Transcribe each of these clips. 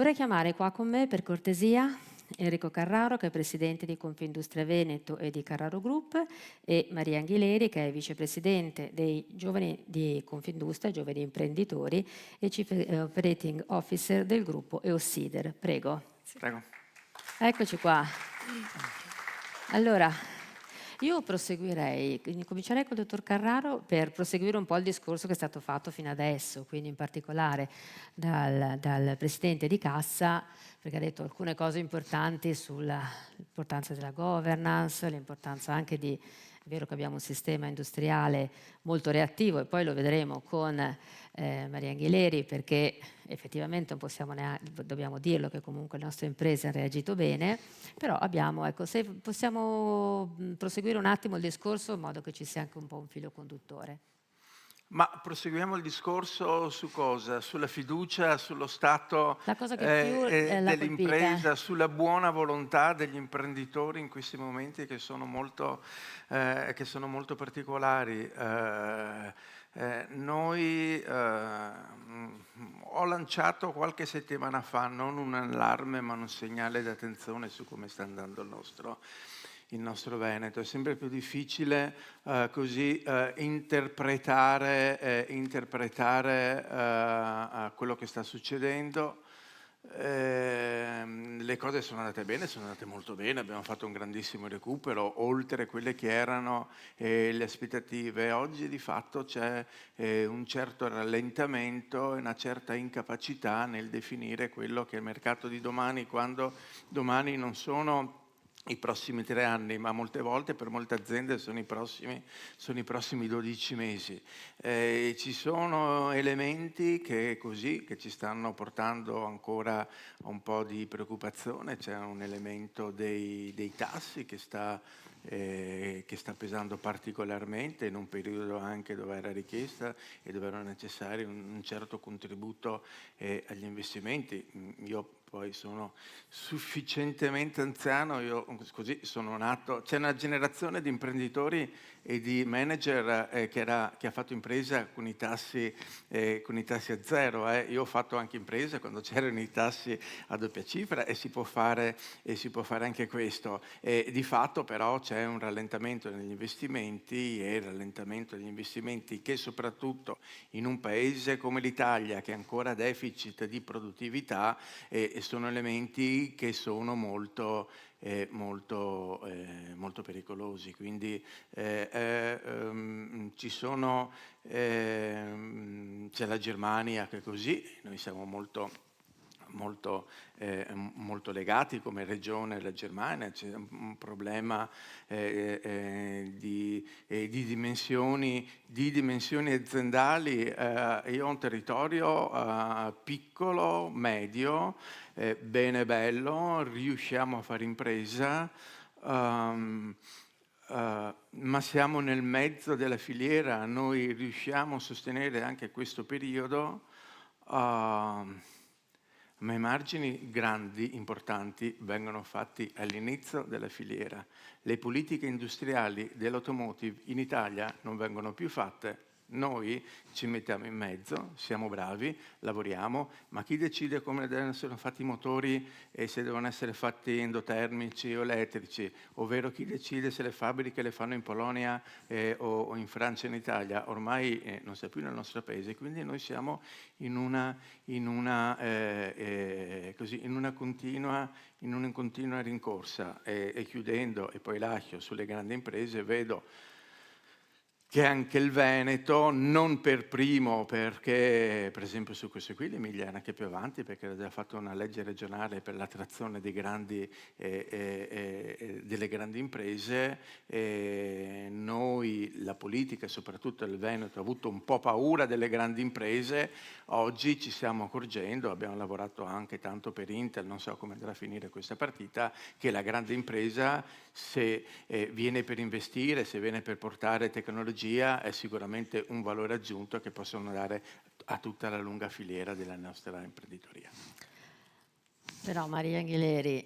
Vorrei chiamare qua con me, per cortesia, Enrico Carraro, che è presidente di Confindustria Veneto e di Carraro Group, e Maria Anghileri, che è vicepresidente dei giovani di Confindustria, giovani imprenditori, e Chief Operating Officer del gruppo Eusider. Prego. Prego. Eccoci qua. Allora, io proseguirei, quindi comincerei col dottor Carraro per proseguire un po' il discorso che è stato fatto fino adesso, quindi in particolare dal presidente di Cassa, perché ha detto alcune cose importanti sull'importanza della governance, l'importanza anche di... È vero che abbiamo un sistema industriale molto reattivo e poi lo vedremo con Maria Anghileri, perché effettivamente non possiamo dobbiamo dirlo che comunque le nostre imprese hanno reagito bene, però abbiamo, ecco, se possiamo proseguire un attimo il discorso in modo che ci sia anche un po' un filo conduttore. Ma proseguiamo il discorso su cosa? Sulla fiducia, sullo stato La cosa che più l'ha colpita. dell'impresa, sulla buona volontà degli imprenditori in questi momenti che sono molto particolari. Ho lanciato qualche settimana fa non un allarme ma un segnale di attenzione su come sta andando il nostro Veneto. È sempre più difficile interpretare quello che sta succedendo. Le cose sono andate bene, sono andate molto bene, abbiamo fatto un grandissimo recupero oltre quelle che erano le aspettative. Oggi di fatto c'è un certo rallentamento e una certa incapacità nel definire quello che è il mercato di domani, quando domani non sono i prossimi 3 anni, ma molte volte per molte aziende sono i prossimi 12 mesi. Ci sono elementi che ci stanno portando ancora a un po' di preoccupazione. C'è un elemento dei tassi che sta pesando particolarmente in un periodo anche dove era richiesta e dove era necessario un certo contributo agli investimenti. Io poi sono sufficientemente anziano, io così sono nato, c'è una generazione di imprenditori e di manager che ha fatto impresa con i tassi a zero. Io ho fatto anche impresa quando c'erano i tassi a doppia cifra e si può fare anche questo. Di fatto però c'è un rallentamento negli investimenti e il rallentamento degli investimenti che soprattutto in un paese come l'Italia che ha ancora deficit di produttività sono elementi che sono molto pericolosi. Quindi c'è la Germania che è così, noi siamo molto legati come regione alla Germania, c'è un problema di dimensioni aziendali. Io ho un territorio piccolo, medio, bene bello, riusciamo a fare impresa, ma siamo nel mezzo della filiera, noi riusciamo a sostenere anche questo periodo, ma i margini grandi, importanti, vengono fatti all'inizio della filiera. Le politiche industriali dell'automotive in Italia non vengono più fatte. Noi ci mettiamo in mezzo, siamo bravi, lavoriamo, ma chi decide come devono essere fatti i motori e se devono essere fatti endotermici o elettrici, ovvero chi decide se le fabbriche le fanno in Polonia o in Francia e in Italia, ormai non sia più nel nostro paese, quindi noi siamo in una continua rincorsa. E chiudendo, e poi lascio sulle grandi imprese, vedo che anche il Veneto, non per primo, perché per esempio su questo qui l'Emilia è anche più avanti, perché ha già fatto una legge regionale per l'attrazione delle grandi imprese. Noi, la politica e soprattutto il Veneto, ha avuto un po' paura delle grandi imprese. Oggi ci stiamo accorgendo, abbiamo lavorato anche tanto per Intel, non so come andrà a finire questa partita, che la grande impresa, se viene per investire, se viene per portare tecnologia, è sicuramente un valore aggiunto che possono dare a tutta la lunga filiera della nostra imprenditoria. Però Maria Anghileri,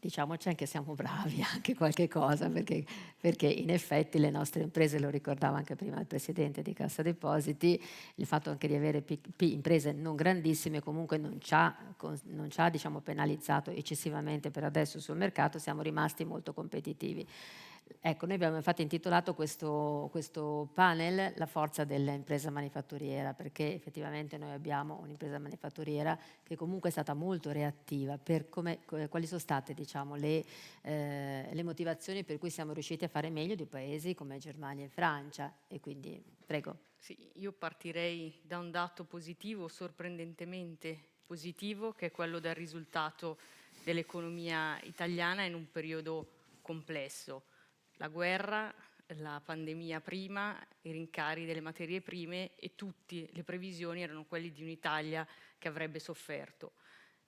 diciamoci anche siamo bravi, anche qualche cosa, perché in effetti le nostre imprese, lo ricordava anche prima il presidente di Cassa Depositi, il fatto anche di avere imprese non grandissime comunque non ci ha diciamo, penalizzato eccessivamente per adesso sul mercato, siamo rimasti molto competitivi. Ecco, noi abbiamo infatti intitolato questo panel La forza dell'impresa manifatturiera, perché effettivamente noi abbiamo un'impresa manifatturiera che comunque è stata molto reattiva. Quali sono state diciamo, le motivazioni per cui siamo riusciti a fare meglio di paesi come Germania e Francia? E quindi, prego. Sì, io partirei da un dato positivo, sorprendentemente positivo, che è quello del risultato dell'economia italiana in un periodo complesso. La guerra, la pandemia prima, i rincari delle materie prime e tutte le previsioni erano quelle di un'Italia che avrebbe sofferto.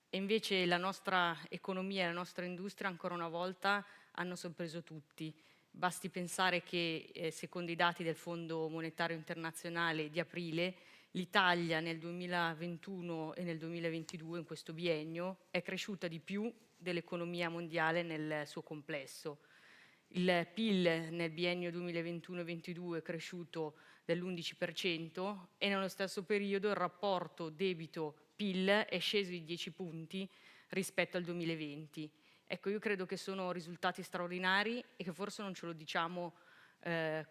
E invece la nostra economia e la nostra industria ancora una volta hanno sorpreso tutti. Basti pensare che, secondo i dati del Fondo Monetario Internazionale di aprile, l'Italia nel 2021 e nel 2022, in questo biennio, è cresciuta di più dell'economia mondiale nel suo complesso. Il PIL nel biennio 2021-22 è cresciuto dell'11% e nello stesso periodo il rapporto debito-PIL è sceso di 10 punti rispetto al 2020. Ecco, io credo che sono risultati straordinari e che forse non ce lo diciamo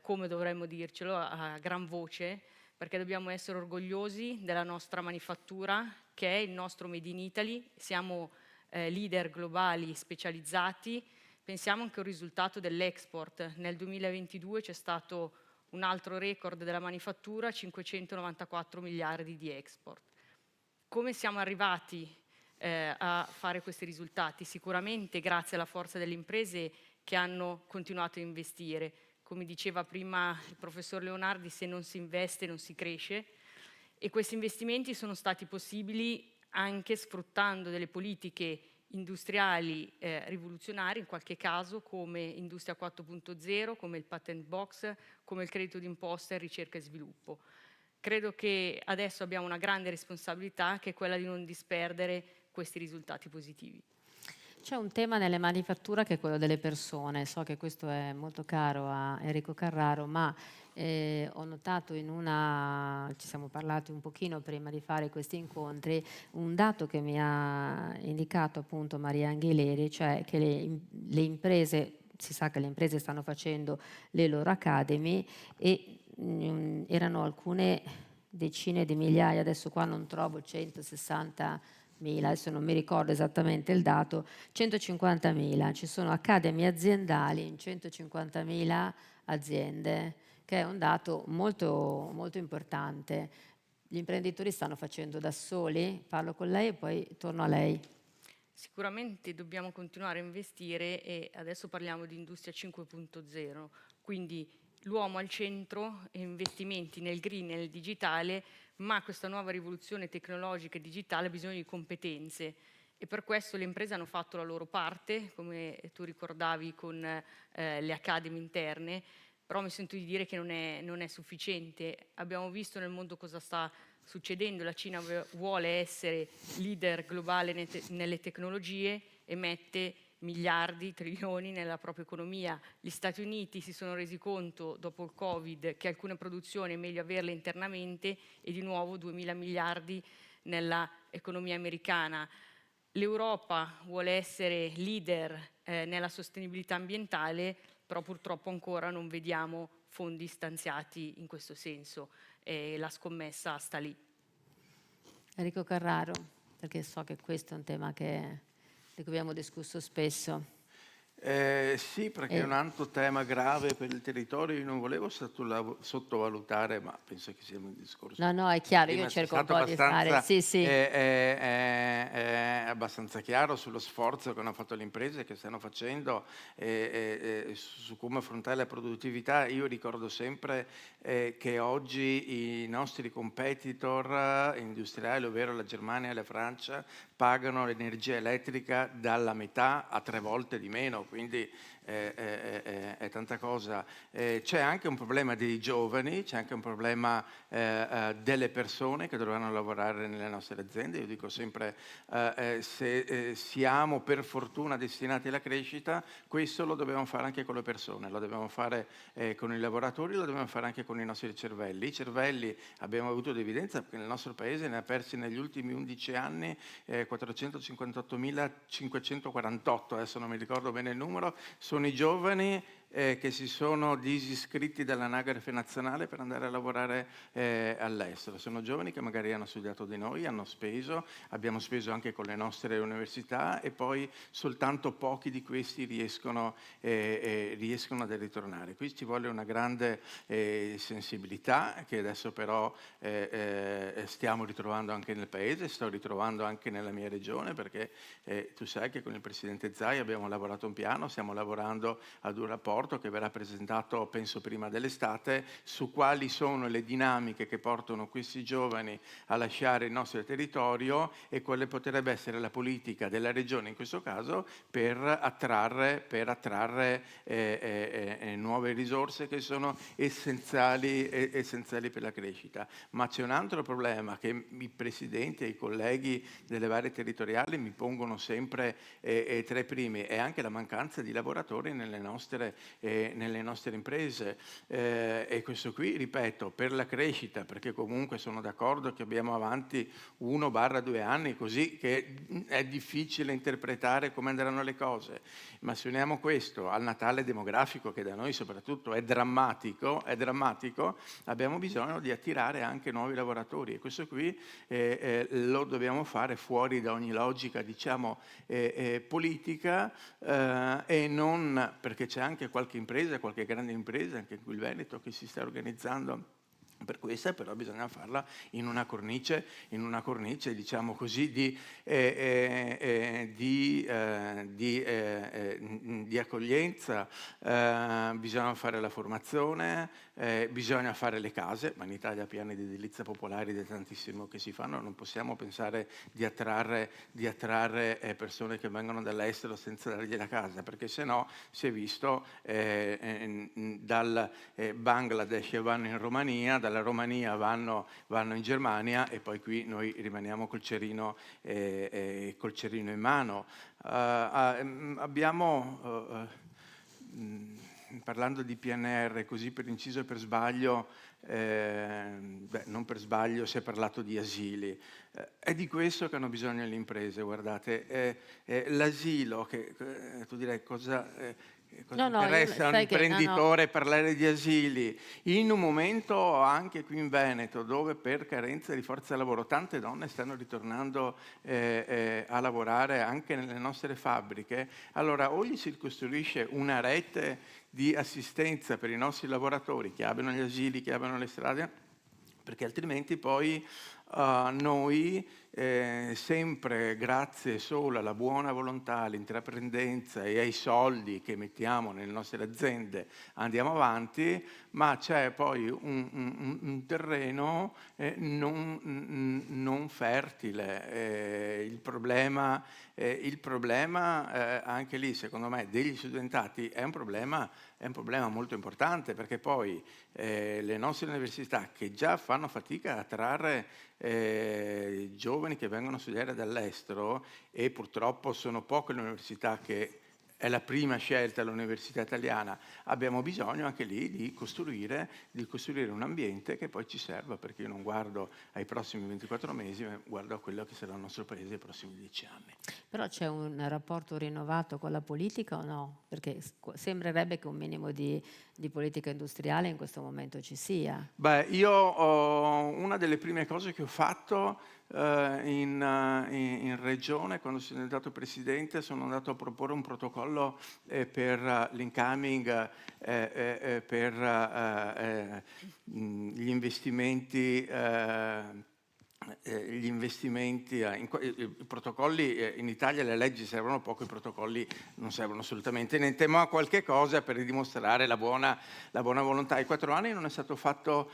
come dovremmo dircelo a gran voce, perché dobbiamo essere orgogliosi della nostra manifattura, che è il nostro Made in Italy. Siamo leader globali specializzati. Pensiamo anche al risultato dell'export. Nel 2022 c'è stato un altro record della manifattura, 594 miliardi di export. Come siamo arrivati a fare questi risultati? Sicuramente grazie alla forza delle imprese che hanno continuato a investire. Come diceva prima il professor Leonardi, se non si investe non si cresce, e questi investimenti sono stati possibili anche sfruttando delle politiche industriali rivoluzionarie, in qualche caso come Industria 4.0, come il Patent Box, come il credito d'imposta e ricerca e sviluppo. Credo che adesso abbiamo una grande responsabilità, che è quella di non disperdere questi risultati positivi. C'è un tema nelle manifatture che è quello delle persone. So che questo è molto caro a Enrico Carraro, ma ho notato ci siamo parlati un pochino prima di fare questi incontri, un dato che mi ha indicato appunto Maria Anghileri, cioè che le imprese, si sa che le imprese stanno facendo le loro academy e erano alcune decine di migliaia, adesso qua non trovo 160.000, adesso non mi ricordo esattamente il dato, 150.000, ci sono academy aziendali in 150.000 aziende, che è un dato molto, molto importante. Gli imprenditori stanno facendo da soli? Parlo con lei e poi torno a lei. Sicuramente dobbiamo continuare a investire e adesso parliamo di Industria 5.0, quindi l'uomo al centro, investimenti nel green e nel digitale, ma questa nuova rivoluzione tecnologica e digitale ha bisogno di competenze e per questo le imprese hanno fatto la loro parte, come tu ricordavi con le academy interne, però mi sento di dire che non è sufficiente. Abbiamo visto nel mondo cosa sta succedendo, la Cina vuole essere leader globale nelle tecnologie e mette miliardi, trilioni nella propria economia. Gli Stati Uniti si sono resi conto dopo il Covid che alcune produzioni è meglio averle internamente e di nuovo 2.000 miliardi nella economia americana. L'Europa vuole essere leader nella sostenibilità ambientale, però purtroppo ancora non vediamo fondi stanziati in questo senso e la scommessa sta lì. Enrico Carraro, perché so che questo è un tema di cui abbiamo discusso spesso. Sì, perché è un altro tema grave per il territorio. Io non volevo sottovalutare, ma penso che sia un discorso. No, è chiaro, io Prima cerco sei un stato po' di fare... Sì, sì. è abbastanza chiaro sullo sforzo che hanno fatto le imprese, che stanno facendo, su come affrontare la produttività. Io ricordo sempre che oggi i nostri competitor industriali, ovvero la Germania e la Francia, pagano l'energia elettrica dalla metà a 3 volte di meno, quindi è tanta cosa. C'è anche un problema dei giovani, c'è anche un problema delle persone che dovranno lavorare nelle nostre aziende. Io dico sempre, se siamo per fortuna destinati alla crescita, questo lo dobbiamo fare anche con le persone, lo dobbiamo fare con i lavoratori, lo dobbiamo fare anche con i nostri cervelli. I cervelli abbiamo avuto l'evidenza perché nel nostro paese ne ha persi negli ultimi 11 anni 458.548, adesso non mi ricordo bene il numero, sono i giovani che si sono disiscritti dall'anagrafe nazionale per andare a lavorare all'estero. Sono giovani che magari hanno studiato di noi, hanno speso, abbiamo speso anche con le nostre università e poi soltanto pochi di questi riescono ad ritornare. Qui ci vuole una grande sensibilità che adesso però stiamo ritrovando anche nel paese, sto ritrovando anche nella mia regione, perché tu sai che con il Presidente Zaia abbiamo lavorato un piano, stiamo lavorando ad un rapporto che verrà presentato penso prima dell'estate, su quali sono le dinamiche che portano questi giovani a lasciare il nostro territorio e quale potrebbe essere la politica della regione in questo caso per attrarre nuove risorse che sono essenziali per la crescita. Ma c'è un altro problema che i presidenti e i colleghi delle varie territoriali mi pongono sempre tra i primi, è anche la mancanza di lavoratori nelle nostre imprese, e questo qui, ripeto, per la crescita, perché comunque sono d'accordo che abbiamo avanti 1-2 anni così che è difficile interpretare come andranno le cose, ma se uniamo questo al Natale demografico che da noi soprattutto è drammatico, abbiamo bisogno di attirare anche nuovi lavoratori e questo qui lo dobbiamo fare fuori da ogni logica, diciamo, politica, e non perché c'è anche qualche impresa, qualche grande impresa, anche qui il Veneto, che si sta organizzando per questa, però bisogna farla in una cornice diciamo così, di accoglienza, bisogna fare la formazione, bisogna fare le case, ma in Italia piani di edilizia popolare ed è tantissimo che si fanno, non possiamo pensare di attrarre persone che vengono dall'estero senza dargli la casa, perché se no si è visto dal Bangladesh vanno in Romania, dalla Romania vanno in Germania e poi qui noi rimaniamo col cerino in mano. Abbiamo, parlando di PNR, così per inciso e per sbaglio, non per sbaglio si è parlato di asili. È di questo che hanno bisogno le imprese, guardate. L'asilo, che tu direi cosa No, no, interessa a un sai che no, no. imprenditore parlare di asili? In un momento anche qui in Veneto, dove per carenza di forza lavoro tante donne stanno ritornando a lavorare anche nelle nostre fabbriche, allora o gli si costruisce una rete di assistenza per i nostri lavoratori che abbiano gli asili, che abbiano le strade, perché altrimenti poi noi, sempre grazie solo alla buona volontà, all'intraprendenza e ai soldi che mettiamo nelle nostre aziende, andiamo avanti, ma c'è poi un terreno non fertile. Il problema anche lì, secondo me, degli studentati è un problema molto importante, perché poi le nostre università, che già fanno fatica a attrarre giovani che vengono a studiare dall'estero, e purtroppo sono poche le università che è la prima scelta l'università italiana, abbiamo bisogno anche lì di costruire un ambiente che poi ci serva, perché io non guardo ai prossimi 24 mesi, ma guardo a quello che sarà il nostro paese nei prossimi 10 anni. Però c'è un rapporto rinnovato con la politica o no? Perché sembrerebbe che un minimo di politica industriale in questo momento ci sia. Beh, una delle prime cose che ho fatto in regione, quando sono diventato presidente, sono andato a proporre un protocollo per l'incoming, per gli investimenti. I protocolli in Italia, le leggi servono poco, i protocolli non servono assolutamente niente, ma qualche cosa per dimostrare la buona volontà. In 4 anni non è stato fatto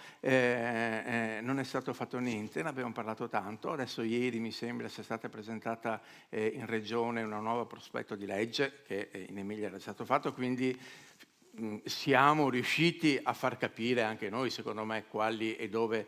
niente, ne abbiamo parlato tanto. Adesso ieri mi sembra sia stata presentata in regione una nuova prospetto di legge che in Emilia era stato fatto, quindi siamo riusciti a far capire anche noi, secondo me, quali e dove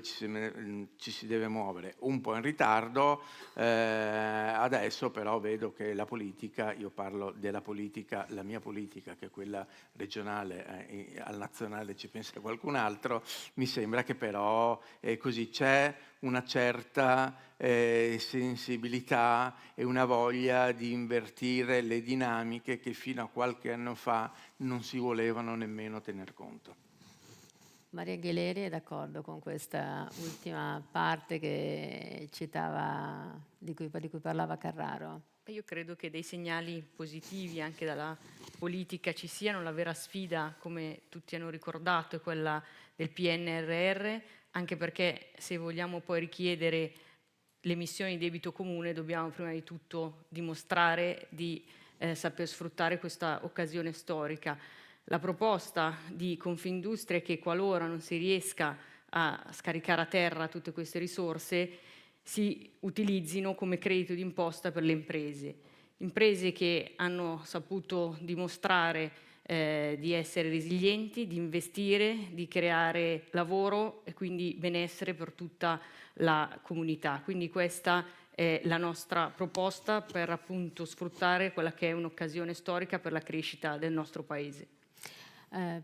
ci si deve muovere. Un po' in ritardo, adesso però vedo che la politica, io parlo della politica, la mia politica, che è quella regionale, al nazionale ci pensa qualcun altro, mi sembra che però così c'è una certa sensibilità e una voglia di invertire le dinamiche che fino a qualche anno fa non si volevano nemmeno tener conto. Maria Gheleri è d'accordo con questa ultima parte che citava, di cui parlava Carraro? Io credo che dei segnali positivi anche dalla politica ci siano. La vera sfida, come tutti hanno ricordato, è quella del PNRR, anche perché se vogliamo poi richiedere l'emissione di debito comune dobbiamo prima di tutto dimostrare di saper sfruttare questa occasione storica. La proposta di Confindustria è che qualora non si riesca a scaricare a terra tutte queste risorse si utilizzino come credito d'imposta per le imprese che hanno saputo dimostrare di essere resilienti, di investire, di creare lavoro e quindi benessere per tutta la comunità. Quindi questa è la nostra proposta per appunto sfruttare quella che è un'occasione storica per la crescita del nostro Paese.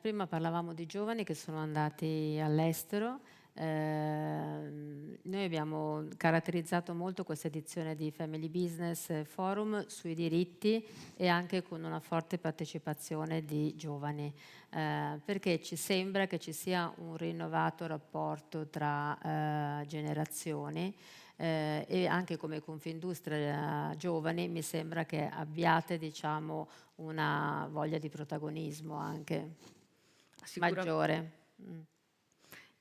Prima parlavamo di giovani che sono andati all'estero. Noi abbiamo caratterizzato molto questa edizione di Family Business Forum sui diritti e anche con una forte partecipazione di giovani, perché ci sembra che ci sia un rinnovato rapporto tra generazioni. E anche come Confindustria giovani mi sembra che abbiate, diciamo, una voglia di protagonismo anche maggiore.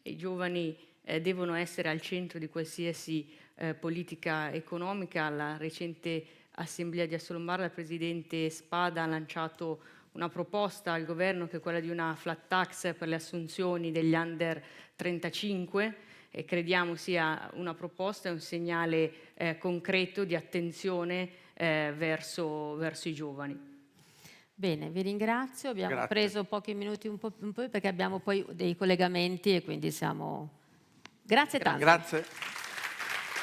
I giovani devono essere al centro di qualsiasi politica economica. La recente assemblea di Assolombarda, il presidente Spada ha lanciato una proposta al governo che è quella di una flat tax per le assunzioni degli under 35 e crediamo sia una proposta e un segnale concreto di attenzione verso i giovani. Bene, vi ringrazio. Abbiamo Grazie. preso pochi minuti un po' perché abbiamo poi dei collegamenti e quindi siamo... Grazie tanto. Grazie.